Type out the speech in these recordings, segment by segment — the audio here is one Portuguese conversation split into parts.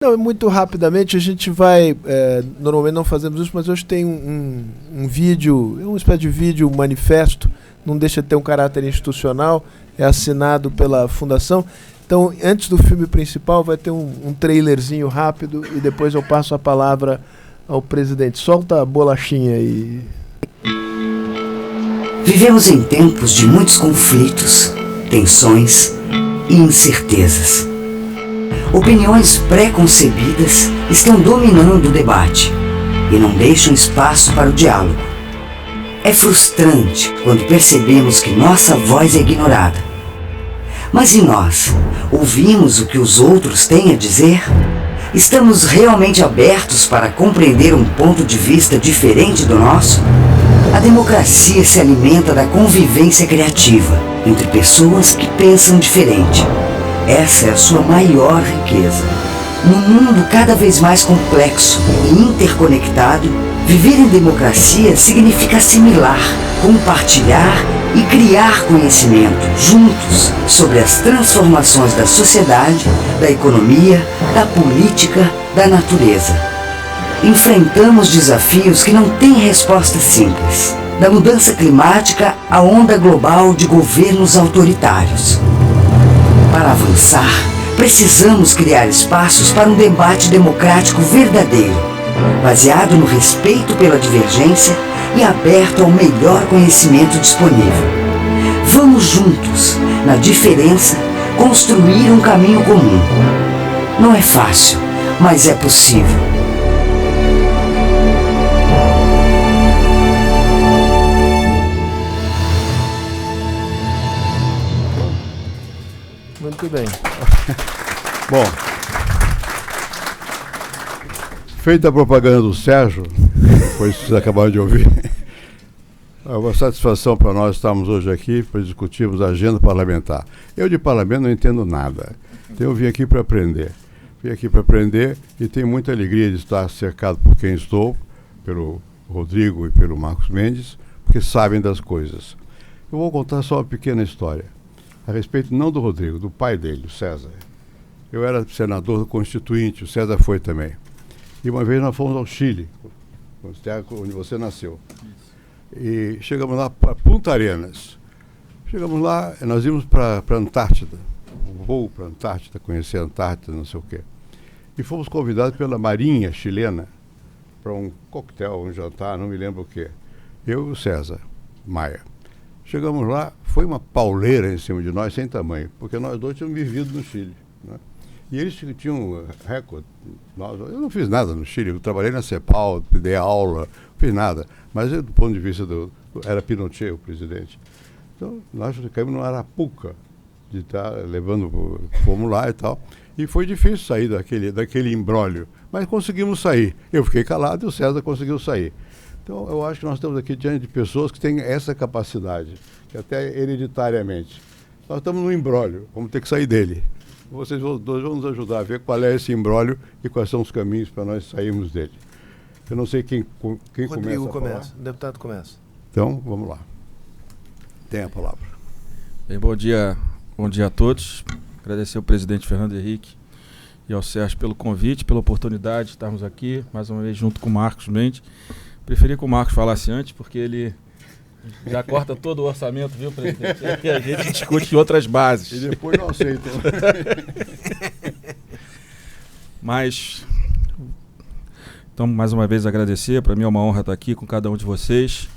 Não, muito rapidamente a gente vai, normalmente não fazemos isso, mas hoje tem um vídeo, uma espécie de vídeo manifesto, não deixa de ter um caráter institucional, é assinado pela Fundação. Então, antes do filme principal, vai ter um trailerzinho rápido e depois eu passo a palavra ao presidente. Solta a bolachinha aí. Vivemos em tempos de muitos conflitos, tensões e incertezas. Opiniões pré-concebidas estão dominando o debate e não deixam espaço para o diálogo. É frustrante quando percebemos que nossa voz é ignorada. Mas e nós? Ouvimos o que os outros têm a dizer? Estamos realmente abertos para compreender um ponto de vista diferente do nosso? A democracia se alimenta da convivência criativa entre pessoas que pensam diferente. Essa é a sua maior riqueza. Num mundo cada vez mais complexo e interconectado, viver em democracia significa assimilar, compartilhar e criar conhecimento juntos sobre as transformações da sociedade, da economia, da política, da natureza. Enfrentamos desafios que não têm resposta simples, da mudança climática à onda global de governos autoritários. Para avançar, precisamos criar espaços para um debate democrático verdadeiro, baseado no respeito pela divergência e aberto ao melhor conhecimento disponível. Vamos juntos, na diferença, construir um caminho comum. Não é fácil, mas é possível. Muito bem. Bom, feita a propaganda do Sérgio, depois que vocês acabaram de ouvir, é uma satisfação para nós estarmos hoje aqui para discutirmos a agenda parlamentar. Eu de parlamento não entendo nada, então eu vim aqui para aprender. Vim aqui para aprender e tenho muita alegria de estar cercado por quem estou, pelo Rodrigo e pelo Marcos Mendes, porque sabem das coisas. Eu vou contar só uma pequena história, a respeito não do Rodrigo, do pai dele, o César. Eu era senador do Constituinte, o César foi também. E uma vez nós fomos ao Chile, onde você nasceu. E chegamos lá para Punta Arenas. Chegamos lá, nós íamos para a Antártida, um voo para a Antártida, conhecer a Antártida, não sei o quê. E fomos convidados pela Marinha chilena para um coquetel, um jantar, não me lembro o quê. Eu e o César Maia. Chegamos lá, foi uma pauleira em cima de nós, sem tamanho, porque nós dois tínhamos vivido no Chile, né? E eles tinham recorde. Eu não fiz nada no Chile, eu trabalhei na CEPAL, dei aula, não fiz nada. Mas do ponto de vista era Pinochet o presidente. Então nós ficamos no Arapuca, de estar levando, fomos lá e tal. E foi difícil sair daquele imbróglio, mas conseguimos sair. Eu fiquei calado e o César conseguiu sair. Então eu acho que nós estamos aqui diante de pessoas que têm essa capacidade, que até hereditariamente. Nós estamos no imbróglio, vamos ter que sair dele. Vocês dois vão nos ajudar a ver qual é esse imbróglio e quais são os caminhos para nós sairmos dele. Eu não sei quem Rodrigo começa. O deputado começa. Então, vamos lá. Tem a palavra. Bem, bom dia a todos. Agradecer ao presidente Fernando Henrique e ao Sérgio pelo convite, pela oportunidade de estarmos aqui, mais uma vez junto com o Marcos Mendes. Preferi que o Marcos falasse antes, porque ele já corta todo o orçamento, viu, presidente? E a gente discute outras bases. E depois não aceitam. Mas, então, mais uma vez agradecer. Para mim é uma honra estar aqui com cada um de vocês,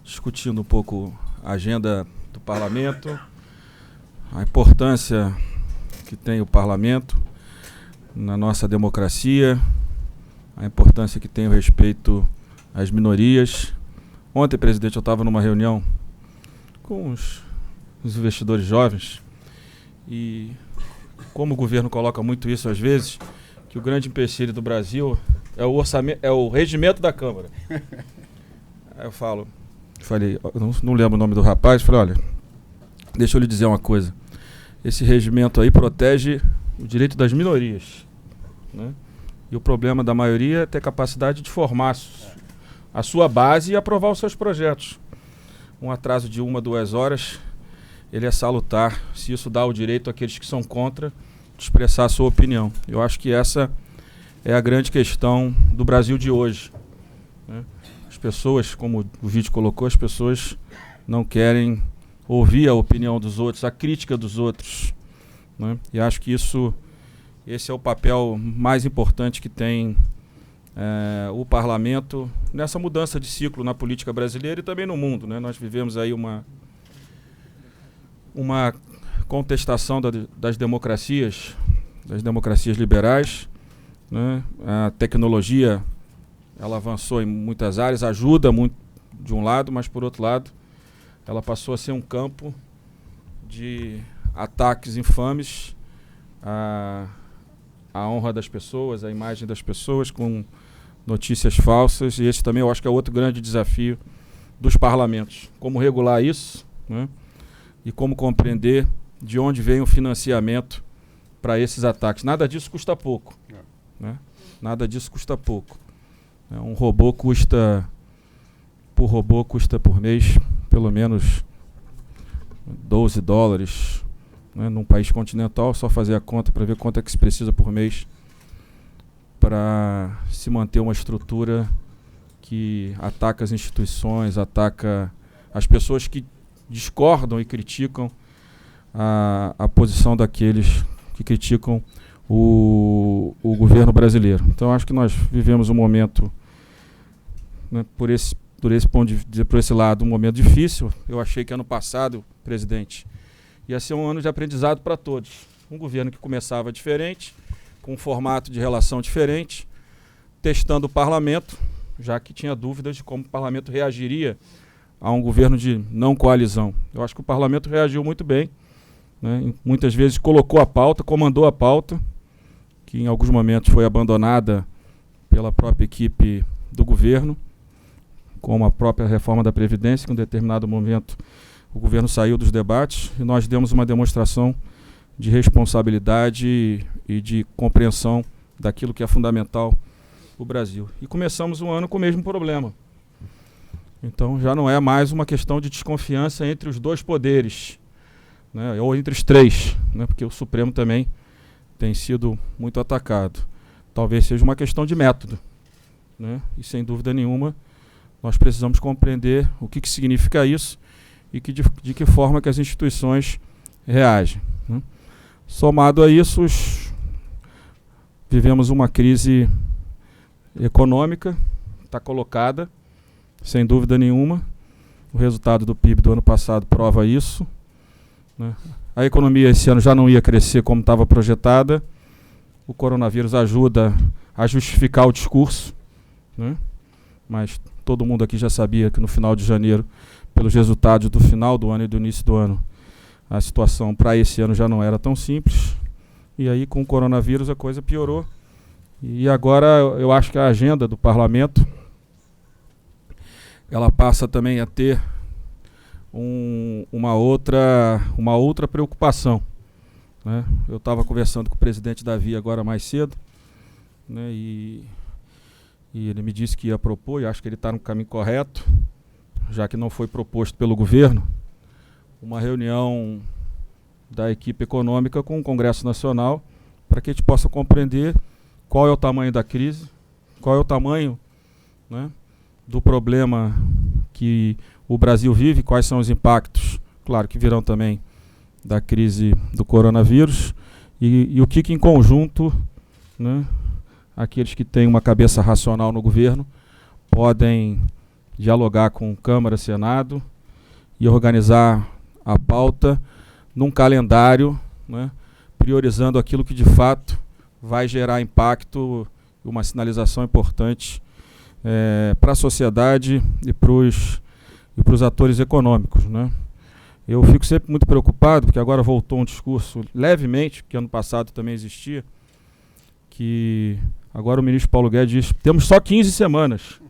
discutindo um pouco a agenda do parlamento, a importância que tem o parlamento na nossa democracia, a importância que tem o respeito às minorias. Ontem, presidente, eu estava numa reunião com os investidores jovens e como o governo coloca muito isso às vezes, que o grande empecilho do Brasil é o orçamento, é o regimento da Câmara. Aí eu falei, não lembro o nome do rapaz, falei, olha, deixa eu lhe dizer uma coisa, esse regimento aí protege o direito das minorias, né? E o problema da maioria é ter capacidade de formar a sua base e aprovar os seus projetos. Um atraso de 1 a 2 horas, ele é salutar, se isso dá o direito àqueles que são contra de expressar a sua opinião. Eu acho que essa é a grande questão do Brasil de hoje, né? As pessoas, como o vídeo colocou, as pessoas não querem ouvir a opinião dos outros, a crítica dos outros, né? E acho que esse é o papel mais importante que tem o parlamento nessa mudança de ciclo na política brasileira e também no mundo, né? Nós vivemos aí uma contestação das democracias liberais, né? A tecnologia, ela avançou em muitas áreas, ajuda muito de um lado, mas por outro lado ela passou a ser um campo de ataques infames à honra das pessoas, à imagem das pessoas, com notícias falsas. E esse também eu acho que é outro grande desafio dos parlamentos. Como regular isso, né? E como compreender de onde vem o financiamento para esses ataques. Nada disso custa pouco, né? Nada disso custa pouco. Um robô custa por mês pelo menos $12, né? Num país continental, só fazer a conta para ver quanto é que se precisa por mês para se manter uma estrutura que ataca as instituições, ataca as pessoas que discordam e criticam a posição daqueles que criticam o governo brasileiro. Então acho que nós vivemos um momento, né, por esse lado, um momento difícil. Eu achei que ano passado, presidente, ia ser um ano de aprendizado para todos. Um governo que começava diferente, com um formato de relação diferente, testando o parlamento, já que tinha dúvidas de como o parlamento reagiria a um governo de não coalizão. Eu acho que o parlamento reagiu muito bem, né? Muitas vezes colocou a pauta, comandou a pauta, que em alguns momentos foi abandonada pela própria equipe do governo, como a própria reforma da Previdência, que em um determinado momento o governo saiu dos debates e nós demos uma demonstração de responsabilidade e de compreensão daquilo que é fundamental para o Brasil. E começamos o ano com o mesmo problema. Então já não é mais uma questão de desconfiança entre os dois poderes, né, ou entre os três, né, porque o Supremo também tem sido muito atacado. Talvez seja uma questão de método, né, e sem dúvida nenhuma nós precisamos compreender o que significa isso e de que forma que as instituições reagem, né. Somado a isso, vivemos uma crise econômica, está colocada, sem dúvida nenhuma. O resultado do PIB do ano passado prova isso, né? A economia esse ano já não ia crescer como estava projetada. O coronavírus ajuda a justificar o discurso, né? Mas todo mundo aqui já sabia que no final de janeiro, pelos resultados do final do ano e do início do ano, a situação para esse ano já não era tão simples. E aí com o coronavírus a coisa piorou. E agora eu acho que a agenda do parlamento, ela passa também a ter uma outra preocupação, né? Eu estava conversando com o presidente Davi agora mais cedo, né, e ele me disse que ia propor, e acho que ele está no caminho correto, já que não foi proposto pelo governo, uma reunião da equipe econômica com o Congresso Nacional, para que a gente possa compreender qual é o tamanho da crise, qual é o tamanho, né, do problema que o Brasil vive, quais são os impactos, claro que virão também da crise do coronavírus, e o que em conjunto, né, aqueles que têm uma cabeça racional no governo podem dialogar com Câmara, Senado e organizar a pauta num calendário, né, priorizando aquilo que de fato vai gerar impacto e uma sinalização importante para a sociedade e para os atores econômicos, né. Eu fico sempre muito preocupado, porque agora voltou um discurso levemente, que ano passado também existia, que agora o ministro Paulo Guedes diz: temos só 15 semanas.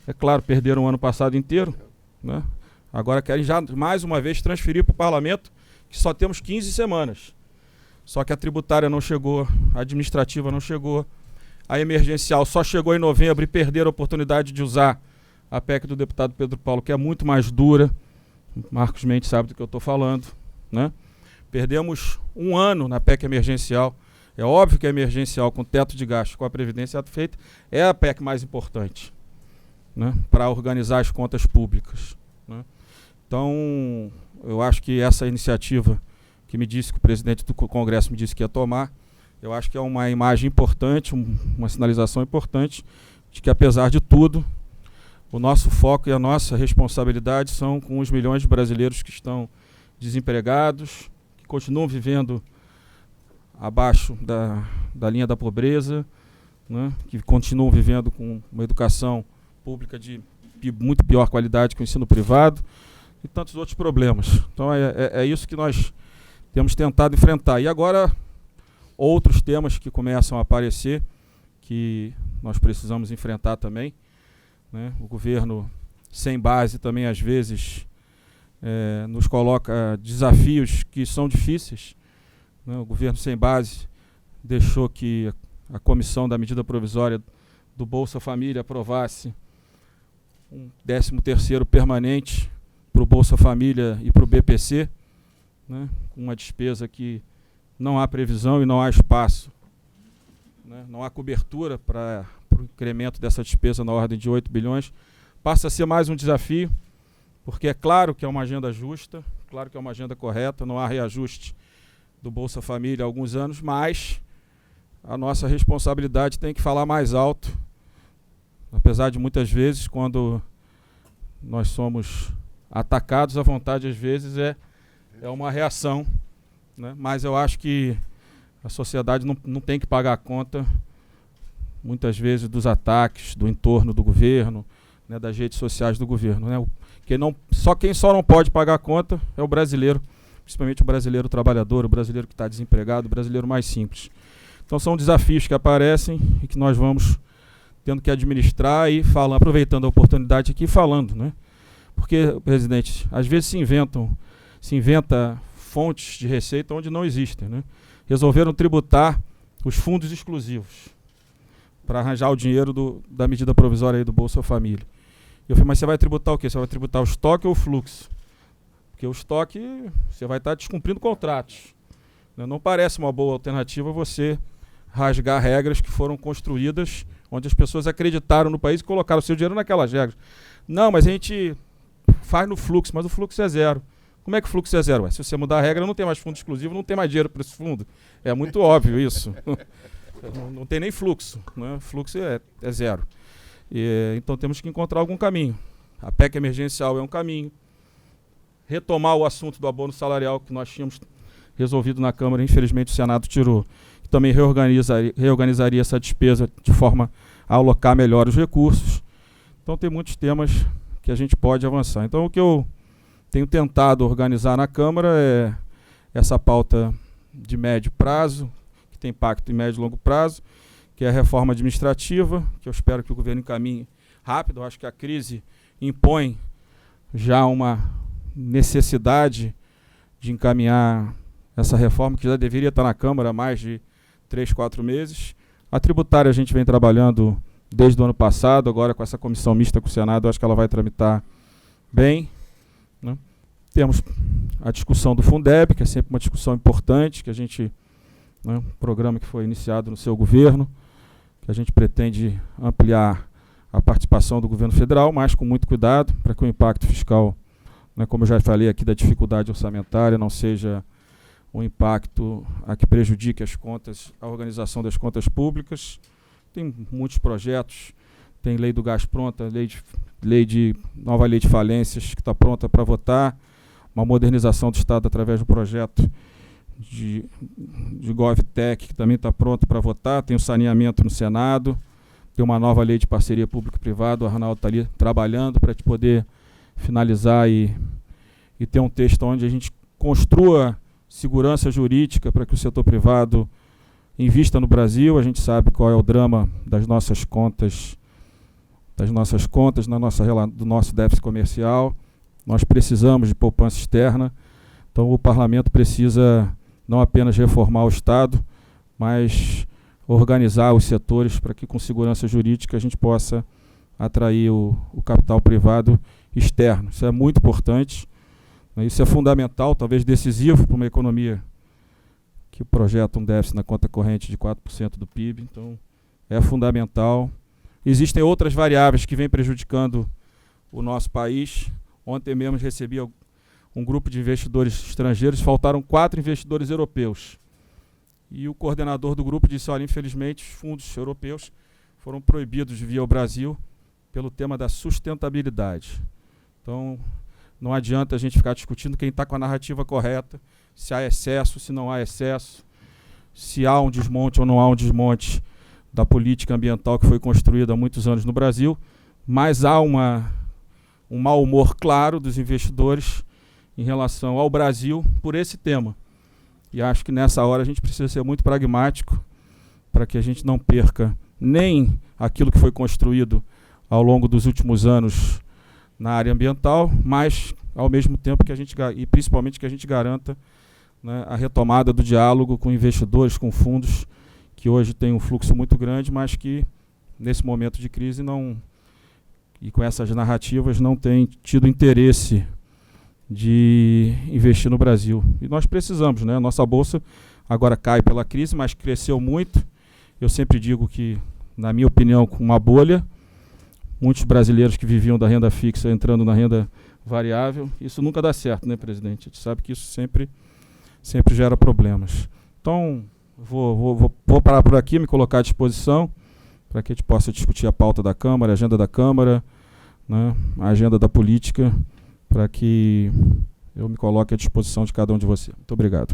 É claro, perderam o ano passado inteiro, né? Agora querem já mais uma vez transferir para o parlamento que só temos 15 semanas. Só que a tributária não chegou, a administrativa não chegou, a emergencial só chegou em novembro e perderam a oportunidade de usar a PEC do deputado Pedro Paulo, que é muito mais dura. Marcos Mendes sabe do que eu estou falando, né? Perdemos um ano na PEC emergencial. É óbvio que a emergencial com teto de gastos, com a Previdência feita, é a PEC mais importante, né, para organizar as contas públicas, né. Então, eu acho que essa iniciativa que o presidente do Congresso me disse que ia tomar, eu acho que é uma imagem importante, uma sinalização importante de que, apesar de tudo, o nosso foco e a nossa responsabilidade são com os milhões de brasileiros que estão desempregados, que continuam vivendo abaixo da linha da pobreza, né, que continuam vivendo com uma educação pública de muito pior qualidade que o ensino privado e tantos outros problemas. Então é isso que nós temos tentado enfrentar. E agora outros temas que começam a aparecer, que nós precisamos enfrentar também, né? O governo sem base também às vezes nos coloca desafios que são difíceis, né? O governo sem base deixou que a comissão da medida provisória do Bolsa Família aprovasse um 13º permanente para o Bolsa Família e para o BPC, né? Com uma despesa que não há previsão e não há espaço, né? Não há cobertura para o incremento dessa despesa na ordem de 8 bilhões. Passa a ser mais um desafio, porque é claro que é uma agenda justa, claro que é uma agenda correta, não há reajuste do Bolsa Família há alguns anos, mas a nossa responsabilidade tem que falar mais alto, apesar de muitas vezes, quando nós somos atacados, a vontade às vezes é uma reação, né? Mas eu acho que a sociedade não tem que pagar a conta, muitas vezes, dos ataques do entorno do governo, né, das redes sociais do governo, né? Quem só não pode pagar a conta é o brasileiro, principalmente o brasileiro trabalhador, o brasileiro que está desempregado, o brasileiro mais simples. Então são desafios que aparecem e que nós vamos tendo que administrar e falando, aproveitando a oportunidade aqui e falando, né? Porque, presidente, às vezes se inventa fontes de receita onde não existem, né? Resolveram tributar os fundos exclusivos para arranjar o dinheiro da medida provisória aí do Bolsa Família. E eu falei, mas você vai tributar o quê? Você vai tributar o estoque ou o fluxo? Porque o estoque, você vai estar descumprindo contratos, né? Não parece uma boa alternativa você rasgar regras que foram construídas onde as pessoas acreditaram no país e colocaram o seu dinheiro naquelas regras. Não, mas a gente faz no fluxo, mas o fluxo é zero. Como é que o fluxo é zero? Se você mudar a regra, não tem mais fundo exclusivo, não tem mais dinheiro para esse fundo. É muito óbvio isso. Não tem nem fluxo, né? Fluxo é zero. Então temos que encontrar algum caminho. A PEC emergencial é um caminho. Retomar o assunto do abono salarial que nós tínhamos resolvido na Câmara, infelizmente o Senado tirou. Também reorganizaria essa despesa de forma a alocar melhor os recursos. Então tem muitos temas que a gente pode avançar. Então o que eu tenho tentado organizar na Câmara é essa pauta de médio prazo, que tem impacto em médio e longo prazo, que é a reforma administrativa, que eu espero que o governo encaminhe rápido. Eu acho que a crise impõe já uma necessidade de encaminhar essa reforma, que já deveria estar na Câmara há mais de 3, 4 meses. A tributária a gente vem trabalhando desde o ano passado, agora com essa comissão mista com o Senado, acho que ela vai tramitar bem, né? Temos a discussão do Fundeb, que é sempre uma discussão importante, que a gente, né, um programa que foi iniciado no seu governo, que a gente pretende ampliar a participação do governo federal, mas com muito cuidado, para que o impacto fiscal, né, como eu já falei aqui, da dificuldade orçamentária não seja um impacto a que prejudique as contas, a organização das contas públicas. Tem muitos projetos, tem lei do gás pronta, nova lei de falências que está pronta para votar, uma modernização do Estado através do projeto de GovTech, que também está pronto para votar, tem o saneamento no Senado, tem uma nova lei de parceria público-privado, o Arnaldo está ali trabalhando para poder finalizar e ter um texto onde a gente construa segurança jurídica para que o setor privado invista no Brasil. A gente sabe qual é o drama das nossas contas, do nosso déficit comercial. Nós precisamos de poupança externa. Então o parlamento precisa não apenas reformar o Estado, mas organizar os setores para que com segurança jurídica a gente possa atrair o capital privado externo. Isso é muito importante. Isso é fundamental, talvez decisivo para uma economia que projeta um déficit na conta corrente de 4% do PIB, então é fundamental. Existem outras variáveis que vêm prejudicando o nosso país. Ontem mesmo recebi um grupo de investidores estrangeiros, faltaram 4 investidores europeus. E o coordenador do grupo disse, olha, infelizmente os fundos europeus foram proibidos de vir ao Brasil pelo tema da sustentabilidade. Então, não adianta a gente ficar discutindo quem está com a narrativa correta, se há excesso, se não há excesso, se há um desmonte ou não há um desmonte da política ambiental que foi construída há muitos anos no Brasil, mas há um mau humor claro dos investidores em relação ao Brasil por esse tema. E acho que nessa hora a gente precisa ser muito pragmático para que a gente não perca nem aquilo que foi construído ao longo dos últimos anos na área ambiental, mas ao mesmo tempo que a gente, e principalmente que a gente garanta, né, a retomada do diálogo com investidores, com fundos que hoje tem um fluxo muito grande, mas que nesse momento de crise não, e com essas narrativas não tem tido interesse de investir no Brasil. E nós precisamos, né? Nossa bolsa agora cai pela crise, mas cresceu muito. Eu sempre digo que, na minha opinião, com uma bolha, muitos brasileiros que viviam da renda fixa entrando na renda variável, isso nunca dá certo, né, presidente? A gente sabe que isso sempre gera problemas. Então, vou parar por aqui, me colocar à disposição para que a gente possa discutir a pauta da Câmara, a agenda da Câmara, né, a agenda da política, para que eu me coloque à disposição de cada um de vocês. Muito obrigado.